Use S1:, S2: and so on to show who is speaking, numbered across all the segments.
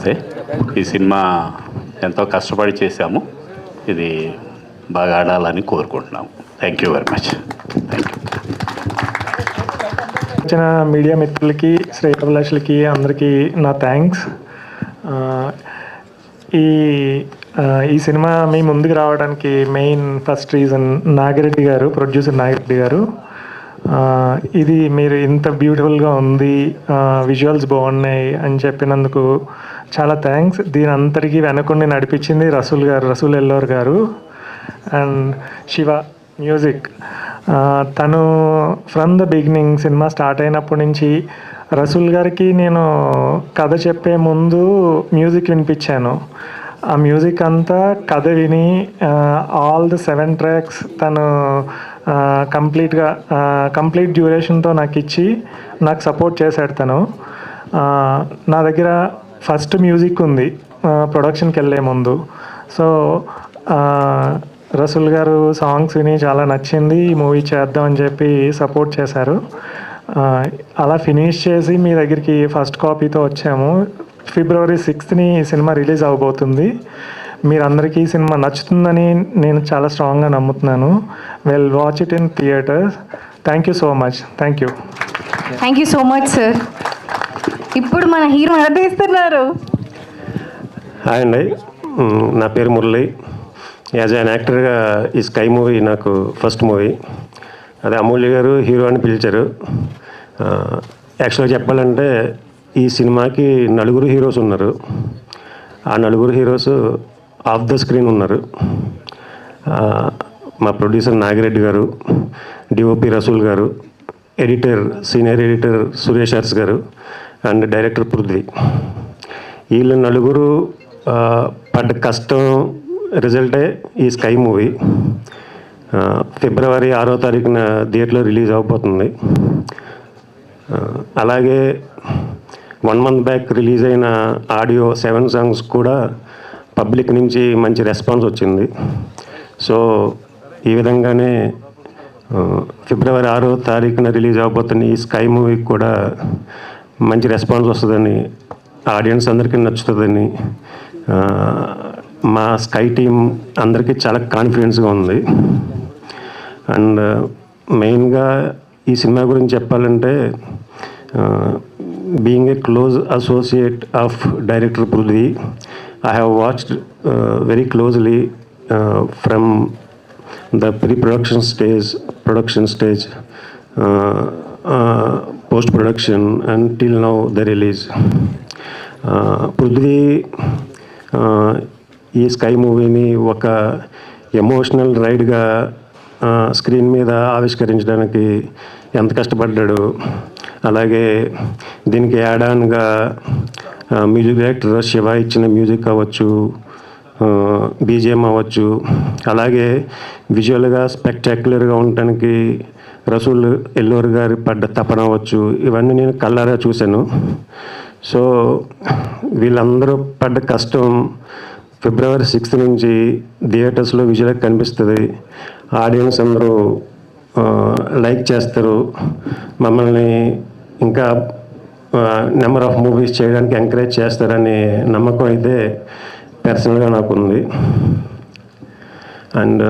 S1: నమస్తే. ఈ సినిమా ఎంతో కష్టపడి చేశాము. ఇది బాగా ఆడాలని కోరుకుంటున్నాము. Thank you very much. Thank you.
S2: వచ్చిన మీడియా మిత్రులకి, శ్రేయోభిలాషులకి అందరికీ నా థ్యాంక్స్. ఈ సినిమా మీ ముందుకు రావడానికి మెయిన్ ఫస్ట్ రీజన్ నాగిరెడ్డి గారు, ప్రొడ్యూసర్ నాగిరెడ్డి గారు. ఇది మీరు ఇంత బ్యూటిఫుల్గా ఉంది, విజువల్స్ బాగున్నాయి అని చెప్పినందుకు చాలా థ్యాంక్స్. దీని అంతటికీ వెనకుండి నడిపించింది రసూల్ ఎల్లోర్ గారు అండ్ శివ మ్యూజిక్. తను from the beginning cinema start అయినప్పటి నుంచి రసూల్ గారికి నేను కథ చెప్పే ముందు మ్యూజిక్ వినిపించాను. ఆ మ్యూజిక్ అంతా కథ విని ఆల్ ద 7 ట్రాక్స్ తను కంప్లీట్ డ్యూరేషన్తో నాకు ఇచ్చి నాకు సపోర్ట్ చేశాడు తను. నా దగ్గర ఫస్ట్ మ్యూజిక్ ఉంది ప్రొడక్షన్కి వెళ్ళే ముందు. సో రసూల్ గారు సాంగ్స్ విని చాలా నచ్చింది, ఈ మూవీ చేద్దామని చెప్పి సపోర్ట్ చేశారు. అలా ఫినిష్ చేసి మీ దగ్గరికి ఫస్ట్ కాపీతో వచ్చాము. February 6th ఈ సినిమా రిలీజ్ అవబోతుంది. మీరందరికీ ఈ సినిమా నచ్చుతుందని నేను చాలా స్ట్రాంగ్గా నమ్ముతున్నాను. Well watch it in theatres. Thank you so much. Thank you.
S3: Thank you so much sir. ఇప్పుడు మన హీరో నడిపిస్తున్నారు.
S4: హాయ్ అండి, నా పేరు మురళి. యాజ్ అన్ యాక్టర్గా ఈ స్కై మూవీ నాకు ఫస్ట్ మూవీ. అదే అమూల్య గారు హీరో అని పిలిచారు. యాక్చువల్గా చెప్పాలంటే ఈ సినిమాకి 4 హీరోస్ ఉన్నారు. ఆ 4 హీరోస్ ఆఫ్ ద స్క్రీన్ ఉన్నారు. మా ప్రొడ్యూసర్ నాగిరెడ్డి గారు, డిఓపి రసూల్ గారు, సీనియర్ ఎడిటర్ సురేష్ అర్స్ గారు అండ్ డైరెక్టర్ పృథ్వీ. వీళ్ళు 4 పడ్డ కష్టం రిజల్టే ఈ స్కై మూవీ. February 6వ తారీఖున థియేటర్లో రిలీజ్ అవబోతుంది. అలాగే 1 month బ్యాక్ రిలీజ్ అయిన ఆడియో 7 సాంగ్స్ కూడా పబ్లిక్ నుంచి మంచి రెస్పాన్స్ వచ్చింది. సో ఈ విధంగానే February 6వ తారీఖున రిలీజ్ అవబోతున్న ఈ స్కై మూవీకి కూడా మంచి రెస్పాన్స్ వస్తుందని, ఆడియన్స్ అందరికీ నచ్చుతుందని మా స్కై టీమ్ అందరికీ చాలా కాన్ఫిడెన్స్గా ఉంది. అండ్ మెయిన్గా ఈ సినిమా గురించి చెప్పాలంటే being a close associate of director Prithvi, I have watched very closely from the pre-production stage, production stage, post-production until now the release. Prithvi ఈ స్కై మూవీని ఒక ఎమోషనల్ రైడ్గా స్క్రీన్ మీద ఆవిష్కరించడానికి ఎంత కష్టపడ్డాడు. అలాగే దీనికి యాడ్ ఆన్గా మ్యూజిక్ డైరెక్టర్ శివ ఇచ్చిన మ్యూజిక్ అవ్వచ్చు, బీజిఎం అవ్వచ్చు, అలాగే విజువల్గా స్పెక్టాక్యులర్గా ఉండటానికి రసూల్ ఎల్లోర్ గారి పడ్డ తపన అవ్వచ్చు, ఇవన్నీ నేను కళ్ళారా చూశాను. సో వీళ్ళందరూ పడ్డ కష్టం February 6th నుంచి థియేటర్స్లో విజువల్గా కనిపిస్తుంది. ఆడియన్స్ అందరూ లైక్ చేస్తారు, మమ్మల్ని ఇంకా నెంబర్ ఆఫ్ మూవీస్ చేయడానికి ఎంకరేజ్ చేస్తారనే నమ్మకం అయితే పర్సనల్గా నాకు ఉంది. అండ్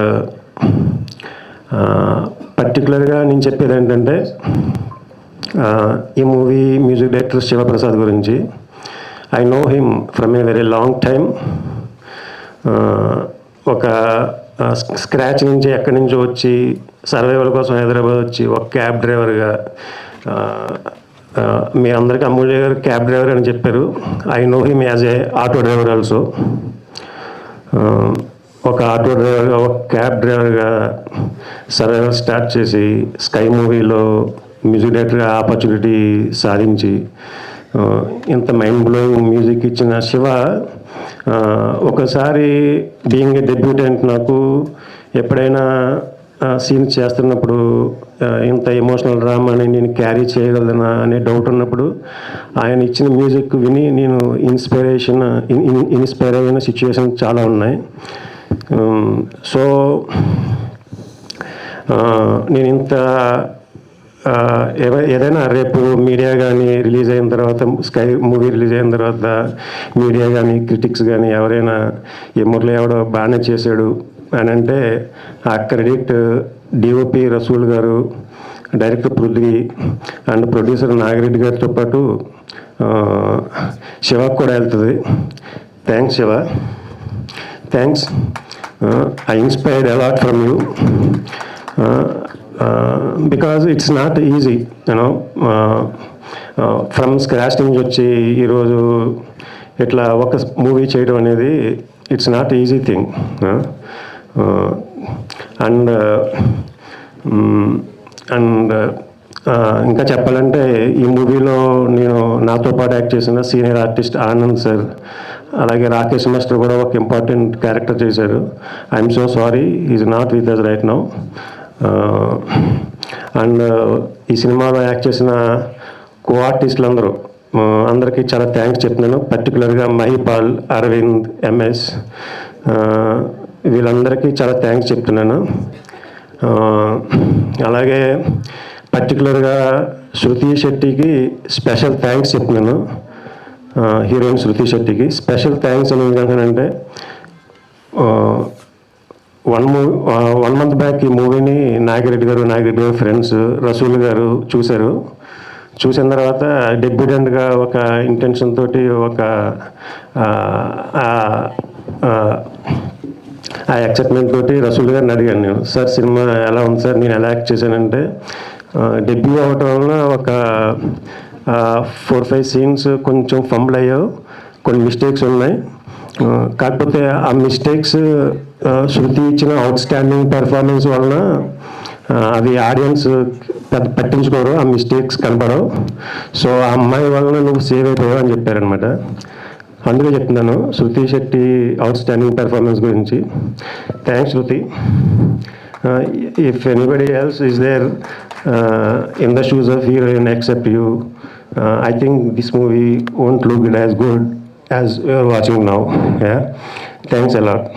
S4: పర్టికులర్గా నేను చెప్పేది ఏంటంటే ఈ మూవీ మ్యూజిక్ డైరెక్టర్ శివప్రసాద్ గురించి. I know him from a very long time. ఒక స్క్రాచ్ నుంచి ఎక్కడి నుంచో వచ్చి సర్వైవల్ కోసం హైదరాబాద్ వచ్చి ఒక క్యాబ్ డ్రైవర్గా, మీ అందరికీ అమూల్య గారు క్యాబ్ డ్రైవర్ అని చెప్పారు. I know him as a auto driver also. ఒక ఆటో డ్రైవర్గా, ఒక క్యాబ్ డ్రైవర్గా సర్వైవల్ స్టార్ట్ చేసి స్కై మూవీలో మ్యూజిక్ డైరెక్టర్గా ఆపర్చునిటీ సాధించి ఇంత మైండ్ బ్లోయింగ్ మ్యూజిక్ ఇచ్చిన శివ ఒకసారి బీయింగ్ ఏ డెబ్యూటెంట్ నాకు ఎప్పుడైనా సీన్స్ చేస్తున్నప్పుడు ఇంత ఎమోషనల్ డ్రామాని నేను క్యారీ చేయగలనా అనే డౌట్ ఉన్నప్పుడు ఆయన ఇచ్చిన మ్యూజిక్ విని నేను ఇన్స్పైర్ అయిన సిచ్యువేషన్ చాలా ఉన్నాయి. సో నేను ఇంత ఏదైనా రేపు మీడియా కానీ రిలీజ్ అయిన తర్వాత, స్కై మూవీ రిలీజ్ అయిన తర్వాత మీడియా కానీ క్రిటిక్స్ కానీ ఎవరైనా ఈ మురళి ఎవడో బాగానే చేశాడు అని అంటే ఆ క్రెడిట్ డిఓపి రసూల్ గారు, director Prithvi and producer Nagireddy గారితో పాటు శివకు కూడా వెళ్తుంది. Thanks Shiva, thanks. I inspired allot from you because it's not easy you know, from scratch నుంచి వచ్చి ఈరోజు ఇట్లా ఒక మూవీ చేయడం అనేది it's not easy thing. And ఇంకా చెప్పాలంటే ఈ మూవీలో నేను నాతో పాటు యాక్ట్ చేసిన సీనియర్ ఆర్టిస్ట్ ఆనంద్ సార్, అలాగే రాకేష్ మాస్టర్ కూడా ఒక ఇంపార్టెంట్ క్యారెక్టర్ చేశారు. I'm so sorry is not with us right now. And ఈ సినిమాలో యాక్ట్ చేసిన కో ఆర్టిస్టులు అందరికీ చాలా థ్యాంక్స్ చెప్తున్నాను. పర్టికులర్గా మహిపాల్, అరవింద్, ఎంఎస్ వీళ్ళందరికీ చాలా థ్యాంక్స్ చెప్తున్నాను. అలాగే పర్టికులర్గా శృతి శెట్టికి స్పెషల్ థ్యాంక్స్ చెప్తున్నాను. హీరోయిన్ శృతి శెట్టికి స్పెషల్ థ్యాంక్స్ అని ఎందుకంటే 1 month బ్యాక్ ఈ మూవీని నాగిరెడ్డి గారు ఫ్రెండ్స్ రసూల్ గారు చూసిన తర్వాత డెబ్యూటెంట్గా ఒక ఇంటెన్షన్ తోటి ఒక ఆ ఎక్సైట్మెంట్ తోటి రసూల్ గారిని అడిగాను నేను, సార్ సినిమా ఎలా ఉంది సార్, నేను ఎలా యాక్ట్ చేశానంటే డెబ్యూ అవటం వల్ల ఒక 4-5 సీన్స్ కొంచెం ఫంబుల్ అయ్యావు, కొన్ని మిస్టేక్స్ ఉన్నాయి. కాకపోతే ఆ మిస్టేక్స్ శృతి ఇచ్చిన అవుట్ స్టాండింగ్ పెర్ఫార్మెన్స్ వలన అవి ఆడియన్స్ పట్టించుకోరు, ఆ మిస్టేక్స్ కనపడవు. సో ఆ అమ్మాయి వలన నువ్వు సేవ్ అయిపోయావు అని చెప్పారనమాట. అందుకే చెప్తున్నాను Shruti Shetty outstanding performance గురించి. Thanks Shruti. If anybody else is there in the shoes of heroine except you, I think this movie won't look it as good as you are watching now. Thanks a lot.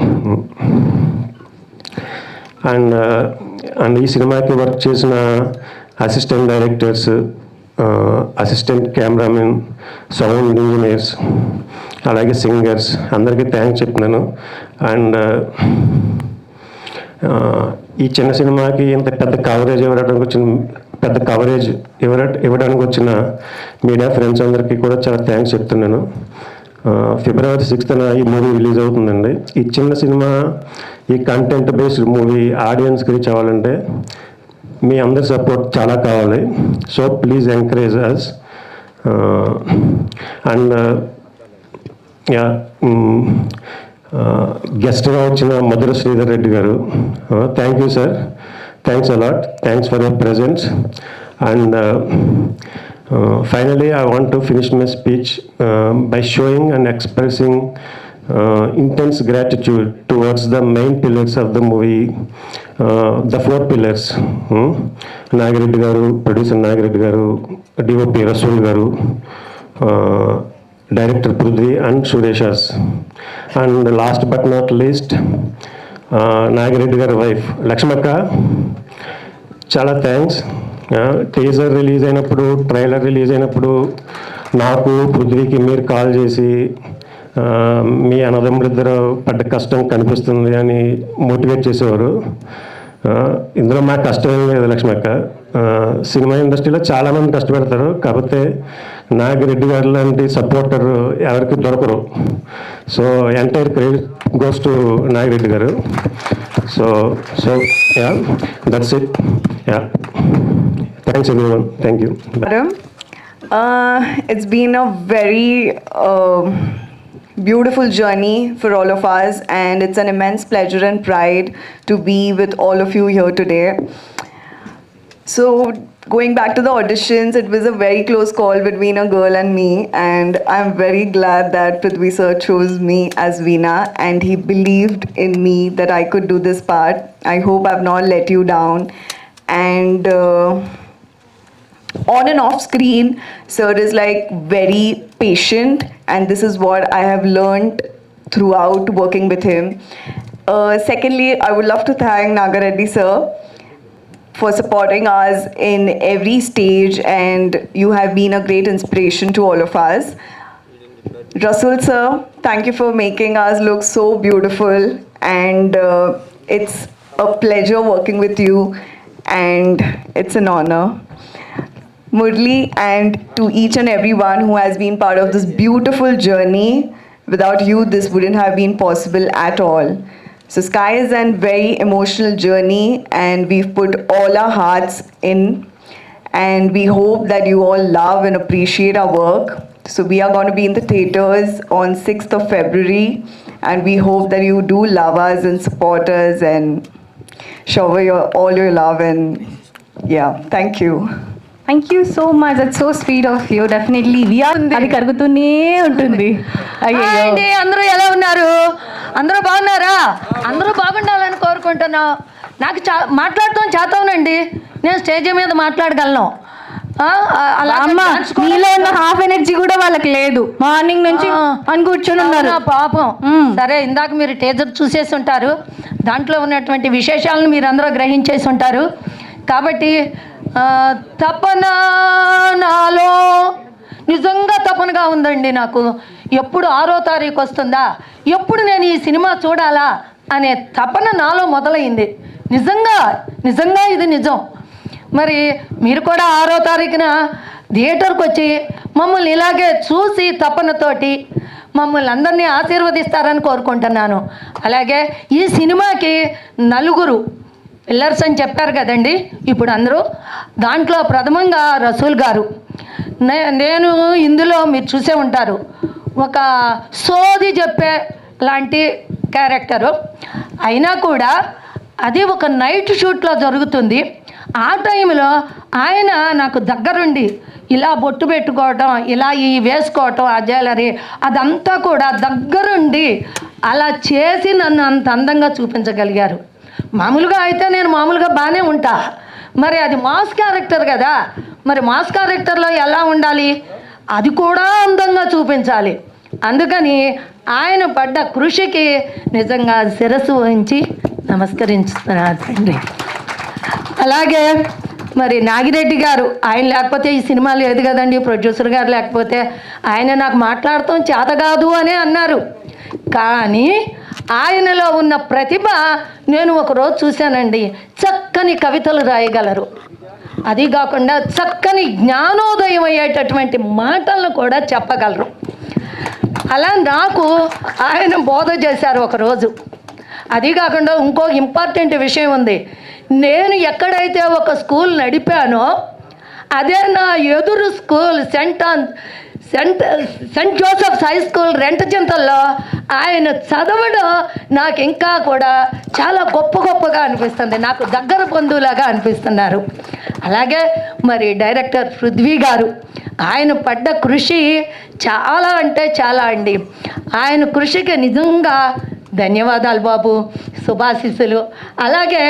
S4: And ఈ సినిమాకి work చేసిన assistant directors, assistant cameramen, sound engineers, అలాగే singers అందరికీ thanks చెప్తున్నాను. And ఈ చిన్న సినిమాకి ఇంత పెద్ద కవరేజ్ ఇవ్వడానికి వచ్చిన మీడియా ఫ్రెండ్స్ అందరికీ కూడా చాలా థ్యాంక్స్ చెప్తున్నాను. February 6th ఈ మూవీ రిలీజ్ అవుతుందండి. ఈ చిన్న సినిమా, ఈ కంటెంట్ బేస్డ్ మూవీ ఆడియన్స్కి రీచ్ అవ్వాలంటే మీ అందరి సపోర్ట్ చాలా కావాలి. So please encourage us. And గెస్ట్గా వచ్చిన Madhura Sridhar Reddy garu, thank you sir, thanks a lot, thanks for your presence. And finally, I want to finish my speech by showing and expressing intense gratitude towards the main pillars of the movie, the 4 pillars. Nagireddy garu, producer Nagireddy garu, DOP Rasool garu, director Prudvi and Sureshas. And last but not least, Nagireddy garu wife Lakshmaka, chala thanks. Teaser release అయినప్పుడు, trailer release అయినప్పుడు నాకు పృథ్వీకి మీరు call చేసి మీ అన్నదమ్ముడిద్దరు పడ్డ కష్టం కనిపిస్తుంది అని motivate చేసేవారు. ఇందులో మా కష్టం ఏం లేదు లక్ష్మక్క. సినిమా ఇండస్ట్రీలో చాలామంది కష్టపడతారు, కాకపోతే నాగిరెడ్డి గారు లాంటి సపోర్టర్ ఎవరికి దొరకరు. So entire credit goes to Nagireddy garu. So yeah, that's it. Yeah, thanks everyone. Thank you.
S3: Madam, it's been a very beautiful journey for all of us, and it's an immense pleasure and pride to be with all of you here today. So going back to the auditions, it was a very close call between a girl and me, and I'm very glad that Prithvi sir chose me as Veena, and he believed in me that I could do this part. I hope I've not let you down. And on and off screen, sir is like very patient, and this is what I have learned throughout working with him. Secondly, I would love to thank Nagareddy sir. for supporting us in every stage, and you have been a great inspiration to all of us. Rasul sir, thank you for making us look so beautiful, and it's a pleasure working with you, and it's an honor. Murli, and to each and everyone who has been part of this beautiful journey. Without you, this wouldn't have been possible at all. So Sky is a very emotional journey, and we've put all our hearts in, and we hope that you all love and appreciate our work. So we are going to be in the theaters on 6th of February, and we hope that you do love us and support us and shower all your love, and yeah, thank you.
S5: Thank you so much, that's so sweet of you. Definitely అది కరుగుతూనే ఉంటుంది.
S6: Hi అండి, అందరూ ఎలా ఉన్నారు? అందరూ బాగున్నారా? అందరూ బాగుండాలని కోరుకుంటున్నాం. నాకు మాట్లాడటం చేతవునండి, నేను స్టేజ్ మీద మాట్లాడగలను.
S5: అలా అమ్మ నీలో ఉన్న హాఫ్ ఎనర్జీ కూడా వాళ్ళకి లేదు. మార్నింగ్ నుంచి అని కూర్చొని ఉన్నారు
S6: పాపం. సరే, ఇందాక మీరు టీజర్ చూసేసి ఉంటారు, దాంట్లో ఉన్నటువంటి విశేషాలను మీరు అందరూ గ్రహించేసి ఉంటారు. కాబట్టి తపన నాలో నిజంగా తపనగా ఉందండి. నాకు ఎప్పుడు 6వ తారీఖు వస్తుందా, ఎప్పుడు నేను ఈ సినిమా చూడాలా అనే తపన నాలో మొదలైంది. నిజంగా ఇది నిజం. మరి మీరు కూడా 6వ తారీఖున థియేటర్కి వచ్చి మమ్మల్ని ఇలాగే చూసి తపనతోటి మమ్మల్ని అందరినీ ఆశీర్వదిస్తారని కోరుకుంటున్నాను. అలాగే ఈ సినిమాకి 4 పిల్లర్స్ అని చెప్పారు కదండి, ఇప్పుడు అందరూ దాంట్లో ప్రథమంగా రసూల్ గారు. నేను ఇందులో మీరు చూసే ఉంటారు, ఒక సోది చెప్పే లాంటి క్యారెక్టరు. అయినా కూడా అది ఒక నైట్ షూట్లో జరుగుతుంది. ఆ టైంలో ఆయన నాకు దగ్గరుండి ఇలా బొట్టు పెట్టుకోవటం, ఇలా ఈ వేసుకోవటం, ఆ జ్యువెలరీ అదంతా కూడా దగ్గరుండి అలా చేసి నన్ను అంత అందంగా చూపించగలిగారు. మామూలుగా అయితే నేను మామూలుగా బాగానే ఉంటా, మరి అది మాస్ క్యారెక్టర్ కదా, మరి మాస్ క్యారెక్టర్లో ఎలా ఉండాలి, అది కూడా అందంగా చూపించాలి. అందుకని ఆయన పడ్డ కృషికి నిజంగా శిరస్సు వహించి నమస్కరిస్తున్నాను తండ్రి. అలాగే మరి నాగిరెడ్డి గారు, ఆయన లేకపోతే ఈ సినిమా లేదు కదండి, ప్రొడ్యూసర్ గారు లేకపోతే. ఆయన నాకు మాట్లాడటం చేత కాదు అనే అన్నారు, కానీ ఆయనలో ఉన్న ప్రతిభ నేను ఒకరోజు చూశానండి. చక్కని కవితలు రాయగలరు, అది కాకుండా చక్కని జ్ఞానోదయం అయ్యేటటువంటి మాటలను కూడా చెప్పగలరు. అలా నాకు ఆయన బోధ చేశారు ఒకరోజు. అది కాకుండా ఇంకో ఇంపార్టెంట్ విషయం ఉంది. నేను ఎక్కడైతే ఒక స్కూల్ నడిపానో అదే నా ఎదురు school Saint Joseph's high school రెంటచింతల్లో ఆయన చదవడం నాకు ఇంకా కూడా చాలా గొప్పగా అనిపిస్తుంది, నాకు దగ్గర బంధువులాగా అనిపిస్తున్నారు. అలాగే మరి డైరెక్టర్ పృథ్వీ గారు, ఆయన పడ్డ కృషి చాలా అంటే చాలా అండి. ఆయన కృషికి నిజంగా ధన్యవాదాలు బాబు, శుభాశీస్సులు. అలాగే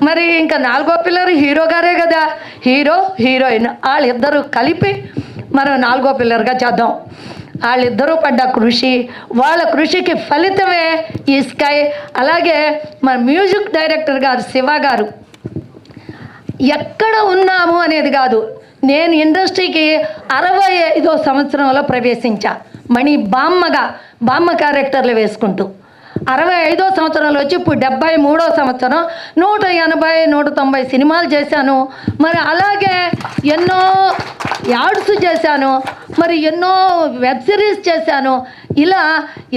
S6: మరి ఇంకా 4వ పిల్లర్ హీరో గారే కదా, హీరోయిన్ వాళ్ళిద్దరూ కలిపి మనం 4వ పిల్లర్గా చేద్దాం. వాళ్ళిద్దరూ పడ్డ కృషి, వాళ్ళ కృషికి ఫలితమే ఈ స్కై. అలాగే మన మ్యూజిక్ డైరెక్టర్ గారు శివ గారు, ఎక్కడ ఉన్నాము అనేది కాదు, నేను ఇండస్ట్రీకి 65వ సంవత్సరంలో ప్రవేశించా. మణి బామ్మ క్యారెక్టర్లు వేసుకుంటూ 65వ సంవత్సరంలో వచ్చి ఇప్పుడు 73వ సంవత్సరం, 180, 190 సినిమాలు చేశాను. మరి అలాగే ఎన్నో యాడ్స్ చేశాను, మరి ఎన్నో వెబ్ సిరీస్ చేశాను. ఇలా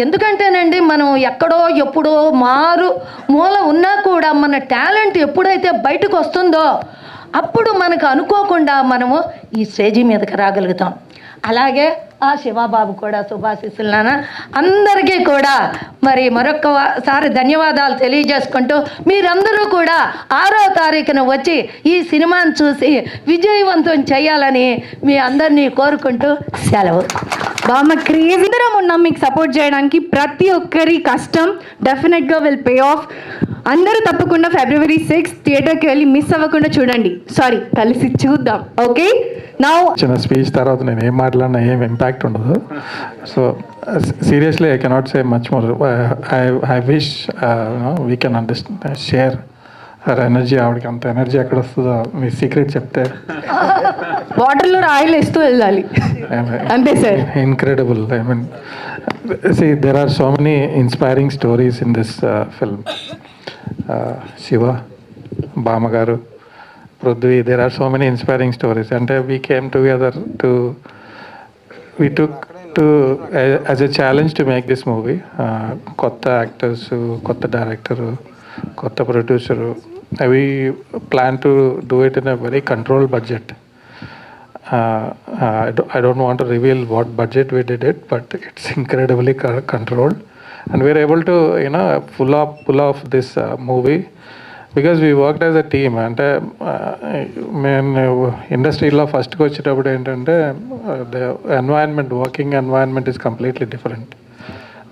S6: ఎందుకంటేనండి, మనం ఎక్కడో ఎప్పుడో మూల ఉన్నా కూడా మన టాలెంట్ ఎప్పుడైతే బయటకు వస్తుందో అప్పుడు మనకు అనుకోకుండా మనము ఈ స్టేజీ మీదకి రాగలుగుతాం. అలాగే ఆ శివబాబు కూడా శుభాశీస్సులు. అందరికీ కూడా మరి మరొకసారి ధన్యవాదాలు తెలియజేసుకుంటూ, మీరందరూ కూడా 6వ తారీఖున వచ్చి ఈ సినిమాను చూసి విజయవంతం చేయాలని మీ అందరినీ కోరుకుంటూ సెలవు.
S5: బామ్మ క్రేజీ అందరం ఉన్నాం మీకు సపోర్ట్ చేయడానికి. ప్రతి ఒక్కరి కష్టం డెఫినెట్గా విల్ పే ఆఫ్. అందరూ తప్పకుండా February 6th థియేటర్కి వెళ్ళి మిస్ అవ్వకుండా చూడండి. కలిసి చూద్దాం. ఓకే, నా
S2: చిన్న స్పీచ్ తర్వాత నేను ఏం మాట్లాడినా ఏం ఇంపాక్ట్ ఉండదు. So seriously I cannot say much more. I wish we can understand, share sir energy ఆవిడకి అంత ఎనర్జీ ఎక్కడ వస్తుందో మీ సీక్రెట్ చెప్తే.
S5: వాటర్లో ఆయిల్ వేస్తూ వెళ్ళాలి అంతే sir.
S2: Incredible. I mean, see, there are so many inspiring stories in this film. Shiva, Bamagaru, Prudvi, there are so many inspiring stories. And we came together we took as a challenge to make this movie. Kotta actors, kotta director, kotta producer. We plan to do it in a very controlled budget. I don't want to reveal what budget we did it, but it's incredibly controlled, and we're able to pull off this movie because we worked as a team. అంటే మేము ఇండస్ట్రీలో ఫస్ట్కి వచ్చేటప్పుడు ఏంటంటే the environment, working environment is completely different.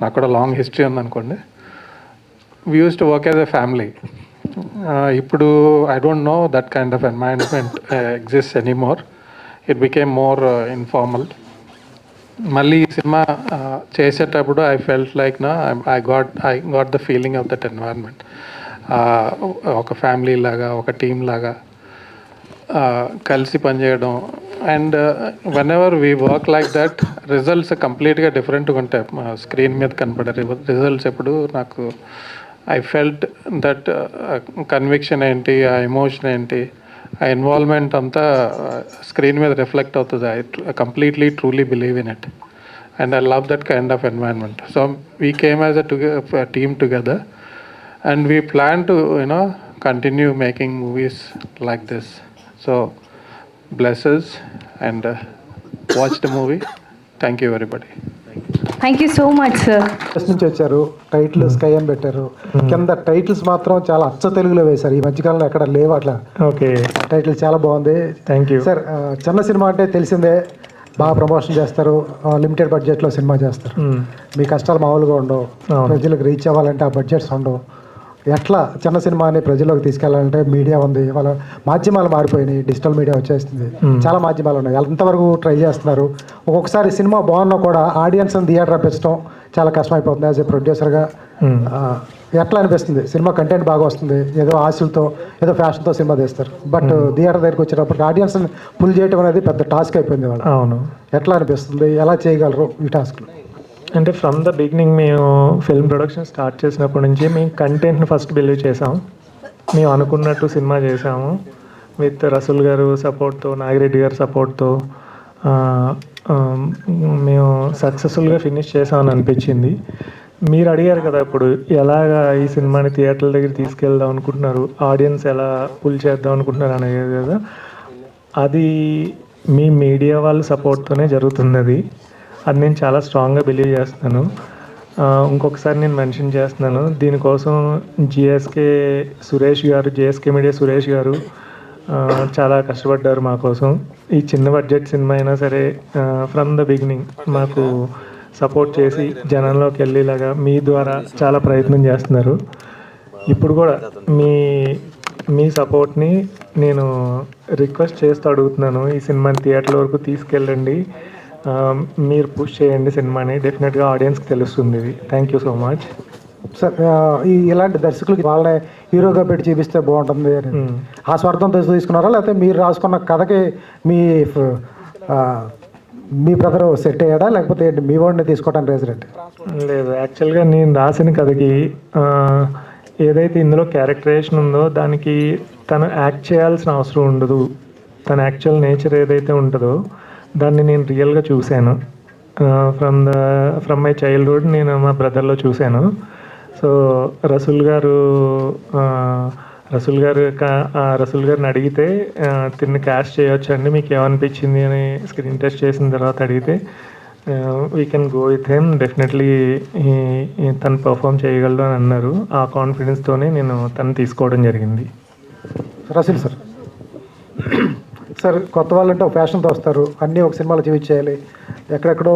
S2: నాకు కూడా long history ఉందనుకోండి. We use to work as a family. ఇప్పుడు I don't know that kind of environment exist anymore. It became more informal. మళ్ళీ ఈ సినిమా చేసేటప్పుడు I felt like I got the feeling of that environment. ఒక family లాగా, ఒక team లాగా కలిసి పనిచేయడం. And whenever we work like that results కంప్లీట్గా డిఫరెంట్గా ఉంటాయి. స్క్రీన్ మీద కనపడే రిజల్ట్స్ ఎప్పుడు నాకు ఐ ఫెల్ట్ దట్ కన్విక్షన్ ఏంటి, ఆ ఎమోషన్ ఏంటి, ఆ ఇన్వాల్వ్మెంట్ అంతా స్క్రీన్ మీద రిఫ్లెక్ట్ అవుతుంది. I completely truly believe in it and I love that kind of environment. So we came as a team together and we plan to continue making movies like this. So bless us and watch the movie. Thank you everybody.
S5: Thank you so much sir.
S7: First నుంచి వచ్చారు, title sky అని పెట్టారు. కింద titles మాత్రం చాలా అచ్చ తెలుగులో వేశారు. ఈ మధ్యకాలంలో ఎక్కడ లేవు అట్లా.
S2: ఓకే,
S7: టైటిల్ చాలా బాగుంది.
S2: Thank you
S7: sir. చిన్న సినిమా అంటే తెలిసిందే, బాగా ప్రమోషన్ చేస్తారు, లిమిటెడ్ బడ్జెట్లో సినిమా చేస్తారు. మీ కష్టాలు మామూలుగా ఉండవు. ప్రజలకు రీచ్ అవ్వాలంటే ఆ బడ్జెట్స్ ఉండవు. ఎట్లా చిన్న సినిమాని ప్రజల్లోకి తీసుకెళ్లాలంటే మీడియా ఉంది, వాళ్ళ మాధ్యమాలు మారిపోయినాయి, డిజిటల్ మీడియా వచ్చేస్తుంది, చాలా మాధ్యమాలు ఉన్నాయి. ఎంతవరకు ట్రై చేస్తున్నారు? ఒక్కొక్కసారి సినిమా బాగున్నా కూడా ఆడియన్స్ని థియేటర్ రప్పించడం చాలా కష్టమైపోతుంది. యాజ్ ఏ ప్రొడ్యూసర్గా ఎట్లా అనిపిస్తుంది? సినిమా కంటెంట్ బాగా వస్తుంది, ఏదో ఆశలతో ఏదో ఫ్యాషన్తో సినిమా తీస్తారు, బట్ థియేటర్ దగ్గరికి వచ్చేటప్పటికి ఆడియన్స్ని పుల్ చేయడం అనేది పెద్ద టాస్క్ అయిపోయింది వాళ్ళు.
S2: అవును.
S7: ఎట్లా అనిపిస్తుంది? ఎలా చేయగలరు ఈ టాస్క్లు?
S2: అంటే ఫ్రమ్ ద బిగినింగ్ మేము ఫిల్మ్ ప్రొడక్షన్ స్టార్ట్ చేసినప్పటి నుంచి మేము కంటెంట్ని ఫస్ట్ బిలీవ్ చేసాం. మేము అనుకున్నట్టు సినిమా చేసాము విత్ రసూల్ గారు సపోర్ట్తో, నాగిరెడ్డి గారి సపోర్ట్తో మేము సక్సెస్ఫుల్గా ఫినిష్ చేసామని అనిపించింది. మీరు అడిగారు కదా ఇప్పుడు ఎలాగా ఈ సినిమాని థియేటర్ల దగ్గర తీసుకెళ్దాం అనుకుంటున్నారు, ఆడియన్స్ ఎలా పుల్ చేద్దాం అనుకుంటున్నారు అనేది కదా, అది మీ మీడియా వాళ్ళ సపోర్ట్తోనే జరుగుతున్నది. అది నేను చాలా స్ట్రాంగ్గా బిలీవ్ చేస్తున్నాను. ఇంకొకసారి నేను మెన్షన్ చేస్తున్నాను, దీనికోసం జిఎస్కే మీడియా సురేష్ గారు చాలా కష్టపడ్డారు మా కోసం. ఈ చిన్న బడ్జెట్ సినిమా అయినా సరే ఫ్రమ్ ద బిగినింగ్ మాకు సపోర్ట్ చేసి జనంలోకి వెళ్ళేలాగా మీ ద్వారా చాలా ప్రయత్నం చేస్తున్నారు. ఇప్పుడు కూడా మీ సపోర్ట్ని నేను రిక్వెస్ట్ చేస్తూ అడుగుతున్నాను, ఈ సినిమాని థియేటర్ వరకు తీసుకెళ్ళండి, మీరు పుష్ చేయండి సినిమాని, డెఫినెట్గా ఆడియన్స్కి తెలుస్తుంది. Thank you so much
S7: sir. ఇలాంటి దర్శకులకి వాళ్ళని హీరోగా పెట్టి చూపిస్తే బాగుంటుంది అని ఆ స్వార్థంతో తీసుకున్నారా, లేకపోతే మీరు రాసుకున్న కథకి మీ బ్రదర్ సెట్ అయ్యాడా, లేకపోతే మీ వాడిని తీసుకోవడానికి రెసిడెంట్?
S2: లేదు, యాక్చువల్గా నేను రాసిన కథకి ఏదైతే ఇందులో క్యారెక్టరైజేషన్ ఉందో దానికి తను యాక్ట్ చేయాల్సిన అవసరం ఉండదు. తన యాక్చువల్ నేచర్ ఏదైతే ఉంటుందో దాన్ని నేను రియల్గా చూశాను. ఫ్రమ్ మై చైల్డ్హుడ్ నేను మా బ్రదర్లో చూశాను. సో రసూల్ గారిని అడిగితే తిన్ని క్యాస్ట్ చేయొచ్చండి, మీకు ఏమనిపించింది అని స్క్రీన్ టెస్ట్ చేసిన తర్వాత అడిగితే we can go with him, definitely తను పర్ఫామ్ చేయగలడు అని అన్నారు. ఆ కాన్ఫిడెన్స్తోనే నేను తను తీసుకోవడం జరిగింది.
S7: రసూల్ సార్, కొత్త వాళ్ళంటే ఒక ఫ్యాషన్తో వస్తారు, అన్నీ ఒక సినిమాలో చూపించేయాలి, ఎక్కడెక్కడో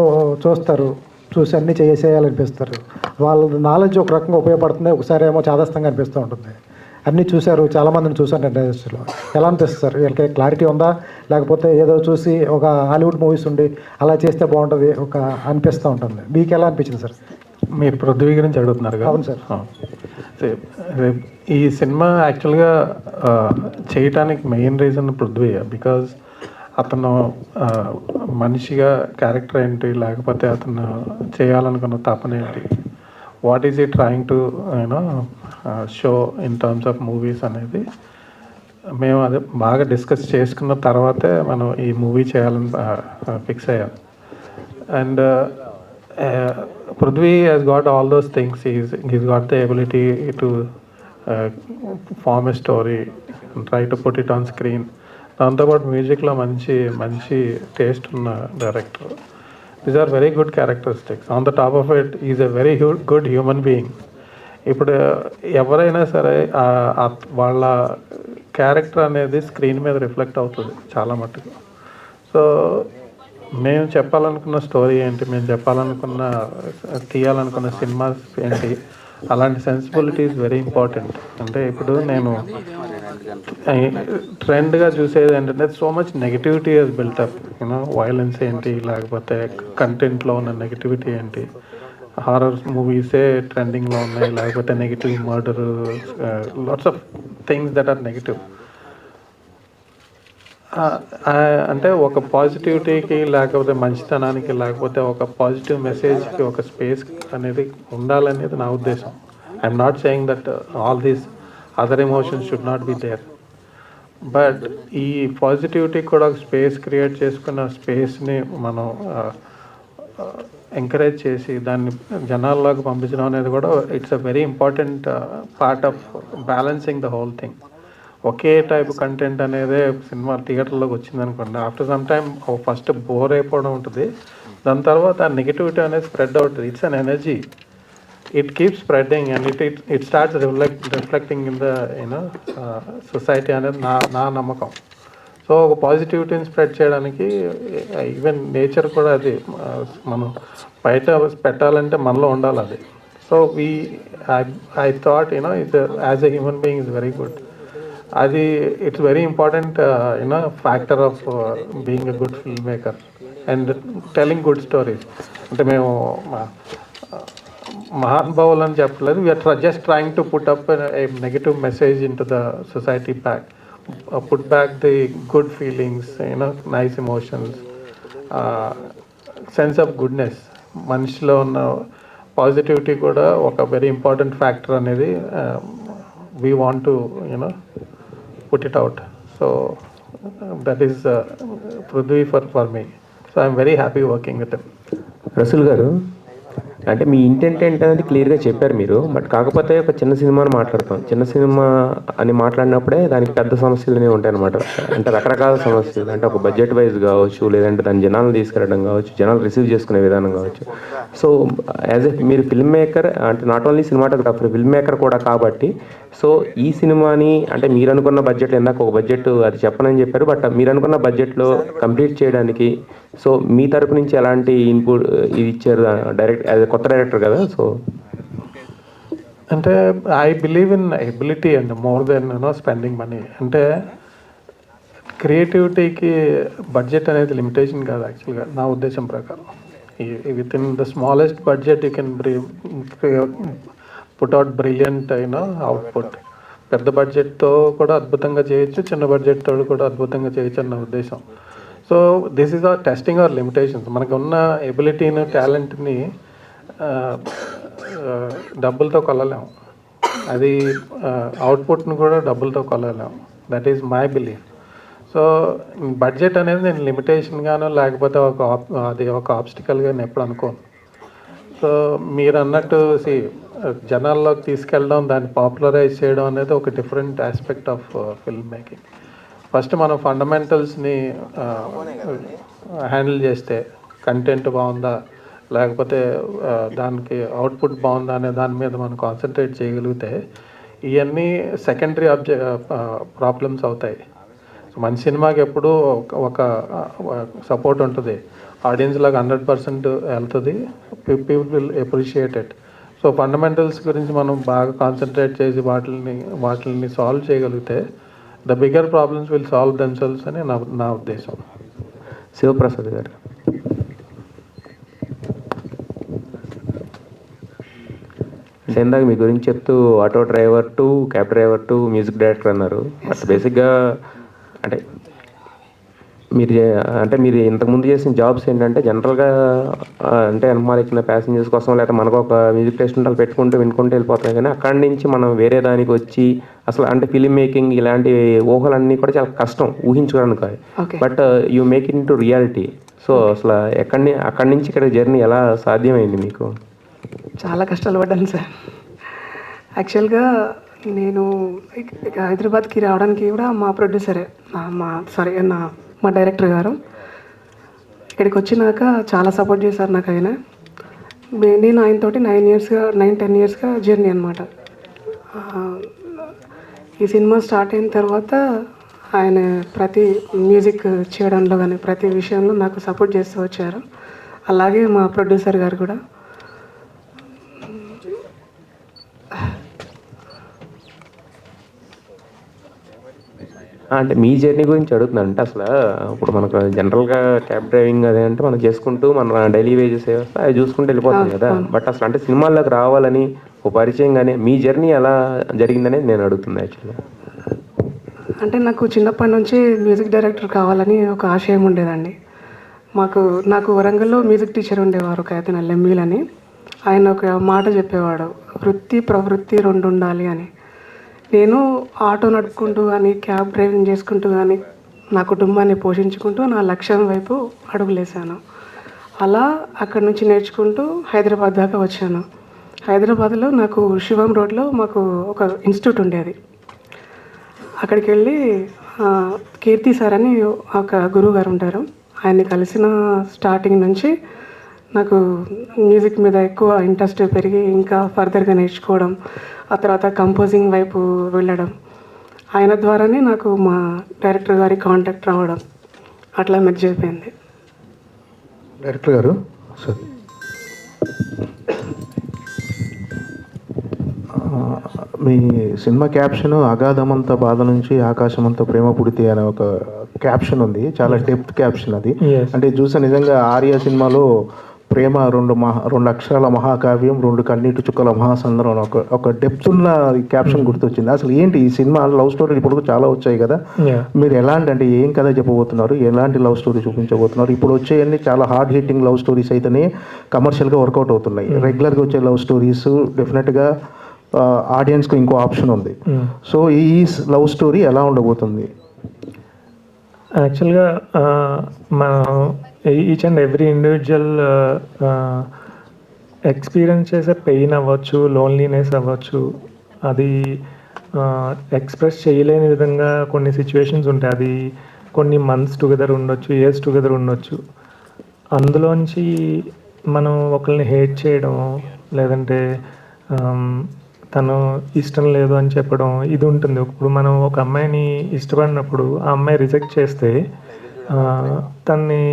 S7: చూసి అన్నీ చేసేయాలనిపిస్తారు. వాళ్ళ నాలెడ్జ్ ఒక రకంగా ఉపయోగపడుతుంది, ఒకసారి ఏమో చాదస్తంగా అనిపిస్తూ ఉంటుంది. అన్నీ చూశారు, చాలామందిని చూశాను ఇండస్ట్రీలో. ఎలా అనిపిస్తుంది సార్? వీళ్ళకి క్లారిటీ ఉందా, లేకపోతే ఏదో చూసి ఒక హాలీవుడ్ మూవీస్ ఉండి అలా చేస్తే బాగుంటుంది అనిపిస్తూ ఉంటుంది? మీకు ఎలా అనిపించింది సార్?
S2: మీరు పృథ్వీ గురించి అడుగుతున్నారు కదా?
S7: అవును సార్.
S8: ఈ సినిమా యాక్చువల్గా చేయటానికి మెయిన్ రీజన్ పృథ్వీ, బికాజ్ అతను మనిషిగా క్యారెక్టర్ ఏంటి, లేకపోతే అతను చేయాలనుకున్న తపన ఏంటి, వాట్ ఈజ్ ఈ trying to you know show in terms of movies అనేది మేము అదే బాగా డిస్కస్ చేసుకున్న తర్వాతే మనం ఈ మూవీ చేయాలని ఫిక్స్ అయ్యాం. And Prithvi has got all those things. He's got the ability to form a story and try to put it on screen. దాంతోపాటు మ్యూజిక్లో మంచి టేస్ట్ ఉన్న director. These are very good characteristics. On the top of it is a very good human being. ఇప్పుడు ఎవరైనా సరే వాళ్ళ character అనేది screen మీద రిఫ్లెక్ట్ అవుతుంది చాలా మట్టుకు. సో మేము చెప్పాలనుకున్న స్టోరీ ఏంటి, మేము తీయాలనుకున్న సినిమాస్ ఏంటి, అలాంటి సెన్సిబిలిటీ ఈజ్ వెరీ ఇంపార్టెంట్. అంటే ఇప్పుడు నేను ట్రెండ్గా చూసేది ఏంటంటే so much negativity has built up, you know violence ఏంటి, లేకపోతే కంటెంట్లో ఉన్న నెగిటివిటీ ఏంటి, హారర్ మూవీసే ట్రెండింగ్లో ఉన్నాయి, లేకపోతే negative murder, lots of things that are negative. అంటే ఒక పాజిటివిటీకి, లేకపోతే మంచితనానికి, లేకపోతే ఒక పాజిటివ్ మెసేజ్కి ఒక స్పేస్ అనేది ఉండాలనేది నా ఉద్దేశం. I'm not saying that all these other emotions should not be there, but ఈ పాజిటివిటీకి కూడా ఒక స్పేస్ క్రియేట్ చేసుకున్న స్పేస్ని మనం ఎంకరేజ్ చేసి దాన్ని జనాల్లోకి పంపించడం అనేది కూడా it's a very important part of balancing the whole thing. Okay type content అనేది సినిమా థియేటర్లోకి వచ్చింది అనుకోండి, after some time first bore అయిపోవడం ఉంటుంది, దాని తర్వాత ఆ నెగిటివిటీ అనేది స్ప్రెడ్ అవుతుంది. It's an energy, it keep spreading and it starts reflecting in the you know society అనేది నా నమ్మకం. సో ఒక పాజిటివిటీని స్ప్రెడ్ చేయడానికి ఈవెన్ నేచర్ కూడా అది మనం బయట పెట్టాలంటే మనలో ఉండాలి అది. So I thought you know it as a human being is very good. అది it's very important you know factor of being a good film maker and telling good stories. అంటే మేము మహానుభావులు అని చెప్పలేదు, we are just trying to put up a negative message into the society back, put back the good feelings, you know nice emotions, sense of goodness. మనిషిలో ఉన్న positivity కూడా ఒక very important factor అనేది we want to put it out. So that is Prithvi for me. So I'm very happy working with him.
S9: Rasool garu, అంటే మీ intent ఏంటనేది క్లియర్గా చెప్పారు మీరు, బట్ కాకపోతే ఒక చిన్న సినిమాని మాట్లాడతాం. చిన్న సినిమా అని మాట్లాడినప్పుడే దానికి పెద్ద సమస్యలు అనేవి ఉంటాయి అనమాట. అంటే రకరకాల సమస్యలు, అంటే ఒక బడ్జెట్ వైజ్ కావచ్చు, లేదంటే దాని జనాలను తీసుకెళ్ళడం కావచ్చు, జనాలు రిసీవ్ చేసుకునే విధానం కావచ్చు. సో యాజ్ ఎ మీరు ఫిల్మ్ మేకర్, అంటే not only cinematographer, film maker కూడా కాబట్టి, సో ఈ సినిమాని అంటే మీరు అనుకున్న బడ్జెట్, ఇందాక ఒక బడ్జెట్ అది చెప్పనని చెప్పారు, బట్ మీరు అనుకున్న బడ్జెట్లో కంప్లీట్ చేయడానికి సో మీ తరపు నుంచి ఎలాంటి ఇన్పుట్ ఇది ఇచ్చారు డైరెక్ట్ యాజ్ ఎ కొత్త డైరెక్టర్ కదా? సో
S8: అంటే I believe in ability and more than spending money. అంటే క్రియేటివిటీకి బడ్జెట్ అనేది లిమిటేషన్ కాదు యాక్చువల్గా నా ఉద్దేశం ప్రకారం. With in the smallest budget you can put out brilliant output. పెద్ద బడ్జెట్తో కూడా అద్భుతంగా చేయొచ్చు, చిన్న బడ్జెట్తో కూడా అద్భుతంగా చేయొచ్చు అన్న ఉద్దేశం. So this is our testing our limitations. మనకు ఉన్న ఎబిలిటీని, టాలెంట్ని డబ్బులతో కొలలేము, అది అవుట్పుట్ను కూడా డబ్బులతో కొలలేము. That is my belief. So budget అనేది నేను లిమిటేషన్గానో లేకపోతే అది ఒక ఆబ్స్టికల్గా నేను ఎప్పుడు అనుకోను. సో మీరు అన్నట్టు జనాల్లోకి తీసుకెళ్ళడం, దాన్ని పాపులరైజ్ చేయడం అనేది ఒక different aspect of film making. First మనం ఫండమెంటల్స్ని హ్యాండిల్ చేస్తే, కంటెంట్ బాగుందా లేకపోతే దానికి అవుట్పుట్ బాగుందా అనే దాని మీద మనం కాన్సన్ట్రేట్ చేయగలిగితే ఇవన్నీ సెకండరీ ప్రాబ్లమ్స్ అవుతాయి. మంచి సినిమాకి ఎప్పుడు ఒక సపోర్ట్ ఉంటుంది, ఆడియన్స్లోకి 100% వెళ్తుంది, people will appreciate it. So fundamentals గురించి మనం బాగా కాన్సన్ట్రేట్ చేసి వాటిని సాల్వ్ చేయగలిగితే the bigger problems will solve themselves అని నా ఉద్దేశం.
S9: శివప్రసాద్ గారు, ఇందాక మీ గురించి చెప్తూ auto driver to cab driver to music director అన్నారు. బట్ బేసిక్గా అంటే మీరు ఇంతకుముందు చేసిన జాబ్స్ ఏంటంటే జనరల్గా అంటే అనుమానం ఇచ్చిన ప్యాసింజర్స్ కోసం, లేకపోతే మనకు ఒక మ్యూజిక్ టెస్ట్ ఉంటాలు పెట్టుకుంటూ వినుకుంటూ వెళ్ళిపోతాం. కానీ అక్కడి నుంచి మనం వేరే దానికి వచ్చి అసలు అంటే ఫిలిం మేకింగ్ ఇలాంటి ఊహలన్నీ కూడా చాలా కష్టం ఊహించుకోవడానికి. But you make it into reality. So అసలు అక్కడి నుంచి ఇక్కడ జర్నీ ఎలా సాధ్యమైంది మీకు?
S10: చాలా కష్టాలు పడ్డాను సార్. యాక్చువల్గా నేను హైదరాబాద్కి రావడానికి కూడా మా ప్రొడ్యూసరే మా డైరెక్టర్ గారు ఇక్కడికి వచ్చినాక చాలా సపోర్ట్ చేశారు నాకు. ఆయన నేను ఆయనతోటి 9-10 ఇయర్స్గా జర్నీ అనమాట. ఈ సినిమా స్టార్ట్ అయిన తర్వాత ఆయన ప్రతి మ్యూజిక్ చేయడంలో కానీ ప్రతి విషయంలో నాకు సపోర్ట్ చేస్తూ వచ్చారు. అలాగే మా ప్రొడ్యూసర్ గారు కూడా.
S9: అంటే మీ జర్నీ గురించి అడుగుతున్నాను. అంటే అసలు ఇప్పుడు మనకు జనరల్గా క్యాబ్ డ్రైవింగ్ అదే అంటే మనం చేసుకుంటూ మన డైలీ వేజెస్ వస్తే అవి చూసుకుంటూ వెళ్ళిపోతాం కదా. బట్ అసలు అంటే సినిమాల్లోకి రావాలని ఒక పరిచయం కానీ మీ జర్నీ ఎలా జరిగిందనేది నేను అడుగుతున్నాను యాక్చువల్గా.
S10: అంటే నాకు చిన్నప్పటి నుంచి మ్యూజిక్ డైరెక్టర్ కావాలని ఒక ఆశయం ఉండేదండి. నాకు వరంగల్లో మ్యూజిక్ టీచర్ ఉండేవారు ఒక ఆయన లెమ్మీల్ అని. ఆయన ఒక మాట చెప్పేవాడు, వృత్తి ప్రవృత్తి 2 ఉండాలి అని. నేను ఆటో నడుపుకుంటూ కానీ క్యాబ్ డ్రైవింగ్ చేసుకుంటూ కానీ నా కుటుంబాన్ని పోషించుకుంటూ నా లక్ష్యం వైపు అడుగులేసాను. అలా అక్కడి నుంచి నేర్చుకుంటూ హైదరాబాద్ దాకా వచ్చాను. హైదరాబాద్లో నాకు శివం రోడ్లో మాకు ఒక ఇన్స్టిట్యూట్ ఉండేది. అక్కడికి వెళ్ళి కీర్తి సార్ అని ఒక గురువు గారు ఉంటారు. ఆయన్ని కలిసిన స్టార్టింగ్ నుంచి నాకు మ్యూజిక్ మీద ఎక్కువ ఇంట్రెస్ట్ పెరిగి ఇంకా ఫర్దర్గా నేర్చుకోవడం, ఆ తర్వాత కంపోజింగ్ వైపు వెళ్ళడం, ఆయన ద్వారానే నాకు మా డైరెక్టర్ గారి కాంటాక్ట్ రావడం అట్లా మెర్జ్ అయిపోయింది.
S7: డైరెక్టర్ గారు సార్, మీ సినిమా క్యాప్షన్ అగాధమంత బాధ నుంచి ఆకాశమంత ప్రేమ పుడితే అనే ఒక క్యాప్షన్ ఉంది. చాలా డెప్త్ క్యాప్షన్ అది. అంటే చూసా నిజంగా ఆర్య సినిమాలో ప్రేమ 2 అక్షరాల మహాకావ్యం, 2 కన్నీటి చుక్కల మహాసంద్రం ఒక డెప్త్ ఉన్న క్యాప్షన్ గుర్తొచ్చింది. అసలు ఏంటి ఈ సినిమా లవ్ స్టోరీ ఇప్పుడు చాలా వచ్చాయి కదా, మీరు ఎలాంటి అంటే ఏం కథ చెప్పబోతున్నారు, ఎలాంటి లవ్ స్టోరీ చూపించబోతున్నారు? ఇప్పుడు వచ్చేవన్నీ చాలా హార్డ్ హిట్టింగ్ లవ్ స్టోరీస్ అయితేనే కమర్షియల్గా వర్కౌట్ అవుతున్నాయి. రెగ్యులర్గా వచ్చే లవ్ స్టోరీస్ డెఫినెట్గా ఆడియన్స్కి ఇంకో ఆప్షన్ ఉంది. సో ఈ లవ్ స్టోరీ ఎలా ఉండబోతుంది?
S2: యాక్చువల్గా మనం each and every individual experience చేసే పెయిన్ అవ్వచ్చు, లోన్లీనెస్ అవ్వచ్చు, అది ఎక్స్ప్రెస్ చేయలేని విధంగా కొన్ని సిచ్యువేషన్స్ ఉంటాయి. అది కొన్ని మంత్స్ టుగెదర్ ఉండొచ్చు, ఇయర్స్ టుగెదర్ ఉండొచ్చు. అందులోంచి మనం ఒకరిని హేట్ చేయడం, లేదంటే తను ఇష్టం లేదు అని చెప్పడం ఇది ఉంటుంది. ఇప్పుడు మనం ఒక అమ్మాయిని ఇష్టపడినప్పుడు ఆ అమ్మాయి రిజెక్ట్ చేస్తే తన్ని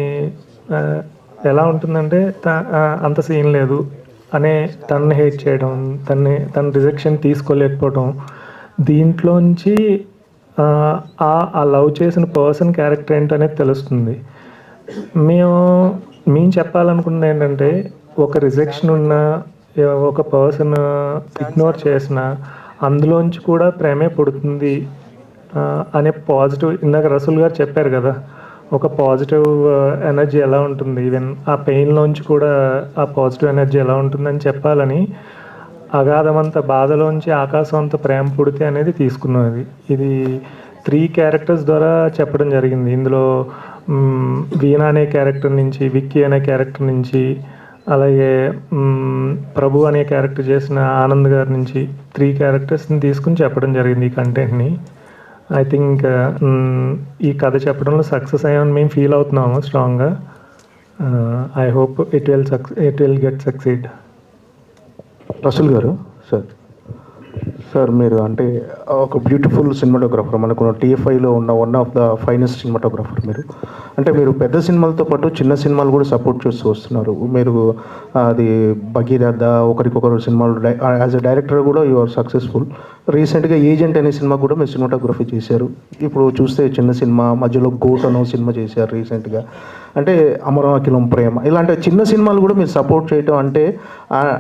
S2: ఎలా ఉంటుందంటే అంత సీన్ లేదు అనే తనని హేట్ చేయడం, తన రిజెక్షన్ తీసుకోలేకపోవడం, దీంట్లోంచి ఆ లవ్ చేసిన పర్సన్ క్యారెక్టర్ ఏంటనేది తెలుస్తుంది. మేము చెప్పాలనుకున్నది ఏంటంటే, ఒక రిజెక్షన్ ఉన్న ఒక పర్సన్ ఇగ్నోర్ చేసిన అందులోంచి కూడా ప్రేమే పుడుతుంది అనే పాజిటివ్, ఇందాక రసూల్ గారు చెప్పారు కదా, ఒక పాజిటివ్ ఎనర్జీ ఎలా ఉంటుంది, ఈవెన్ ఆ పెయిన్లోంచి కూడా ఆ పాజిటివ్ ఎనర్జీ ఎలా ఉంటుందని చెప్పాలని అగాధమంత బాధలోంచి ఆకాశం అంత ప్రేమ పుడితే అనేది తీసుకున్నది. ఇది 3 క్యారెక్టర్స్ ద్వారా చెప్పడం జరిగింది. ఇందులో వీణా అనే క్యారెక్టర్ నుంచి, విక్కీ అనే క్యారెక్టర్ నుంచి, అలాగే ప్రభు అనే క్యారెక్టర్ చేసిన ఆనంద్ గారి నుంచి 3 క్యారెక్టర్స్ని తీసుకుని చెప్పడం జరిగింది ఈ కంటెంట్ని. ఐ థింక్ ఈ కథ చెప్పడంలో సక్సెస్ అయ్యామని మేము ఫీల్ అవుతున్నాము స్ట్రాంగ్గా. I hope it will get succeed.
S7: Rasool garu sir మీరు అంటే ఒక బ్యూటిఫుల్ సినిమాటోగ్రఫర్, మనకు TFIలో ఉన్న one of the finest cinematographer మీరు. అంటే మీరు పెద్ద సినిమాలతో పాటు చిన్న సినిమాలు కూడా సపోర్ట్ చేస్తూ వస్తున్నారు. మీరు అది భగీరథ, ఒకరికొకరు సినిమాలు యాజ్ అ డైరెక్టర్ కూడా యు ఆర్ సక్సెస్ఫుల్. రీసెంట్గా ఏజెంట్ అనే సినిమా కూడా మీరు సినిమాటోగ్రఫీ చేశారు. ఇప్పుడు చూస్తే చిన్న సినిమా, మధ్యలో గోట్ అనో సినిమా చేశారు రీసెంట్గా.
S11: అంటే అమరావతిలం ప్రేమ ఇలాంటి చిన్న సినిమాలు కూడా మీరు సపోర్ట్ చేయటం అంటే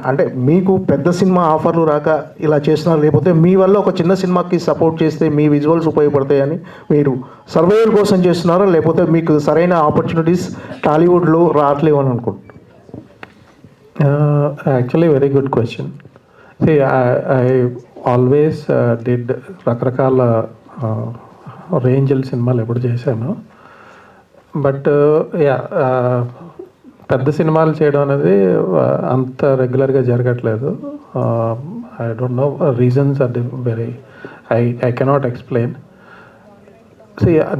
S11: అంటే మీకు పెద్ద సినిమా ఆఫర్లు రాక ఇలా చేస్తున్నారు, లేకపోతే మీ వల్ల ఒక చిన్న సినిమాకి సపోర్ట్ చేస్తే మీ విజువల్స్ ఉపయోగపడతాయని మీరు సర్వైవల్ కోసం చేస్తున్నారా, లేకపోతే మీకు సరైన ఆపర్చునిటీస్ టాలీవుడ్లో రావట్లేవు అని అనుకుంటున్నారు?
S8: Actually very good question. I always did రకరకాల రేంజ్ల సినిమాలు ఎప్పుడు చేశాను. బట్ పెద్ద సినిమాలు చేయడం అనేది అంత రెగ్యులర్గా జరగట్లేదు. I don't know reasons are very I cannot explain.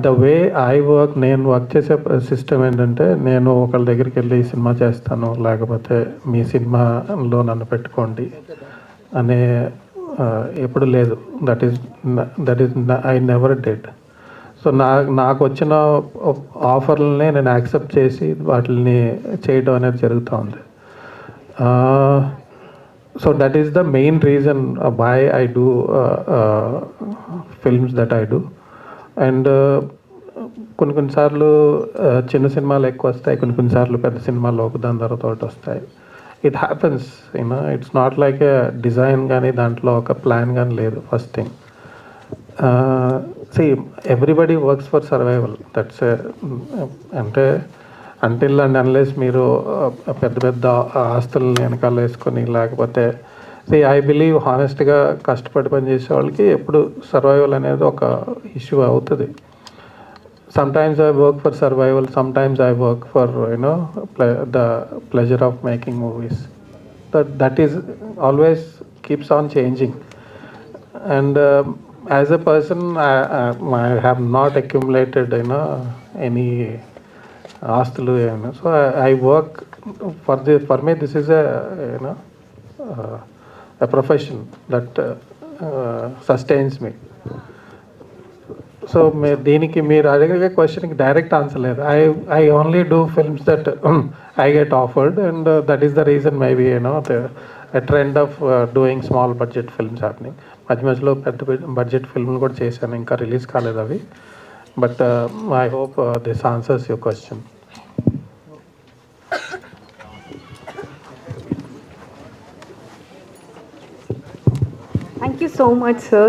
S8: The way I work, నేను వర్క్ చేసే సిస్టమ్ ఏంటంటే, నేను ఒకళ్ళ దగ్గరికి వెళ్ళి సినిమా చేస్తాను, లేకపోతే మీ సినిమాలో నన్ను పెట్టుకోండి అనే ఎప్పుడు లేదు. That is I never dead. So నాకు వచ్చిన ఆఫర్లని నేను యాక్సెప్ట్ చేసి వాటిని చేయడం అనేది జరుగుతూ ఉంది. So that is the main reason why I do films that I do. And కొన్నిసార్లు చిన్న సినిమాలు ఎక్కువ వస్తాయి, కొన్నిసార్లు పెద్ద సినిమాలు దాని తర్వాత ఒకటి వస్తాయి. It happens, you know. It's not like A design కానీ దాంట్లో ఒక ప్లాన్ కానీ లేదు. First thing, everybody works for survival. That's అంటే అంటిల్ అండ్ అన్లెస్ మీరు పెద్ద పెద్ద ఆస్తులను వెనకాల వేసుకొని, లేకపోతే ఐ బిలీవ్ హానెస్ట్గా కష్టపడి పనిచేసే వాళ్ళకి ఎప్పుడు సర్వైవల్ అనేది ఒక ఇష్యూ అవుతుంది. Sometimes I work for survival, sometimes I work for, the pleasure of making movies. That is always keeps on changing. And as a person, I have not accumulated, any aastulu. So I work for me. This is a profession that sustains me. So దీనికి మీరు అడిగే క్వశ్చన్కి direct answer లేదు. I only do films that I get offered, and that is the reason maybe a trend of doing small budget films happening. మధ్యలో పెద్ద budget ఫిల్మ్లు కూడా చేశాను, ఇంకా రిలీజ్ కాలేదు అవి. But I hope this answers your question.
S10: Thank you so much, sir.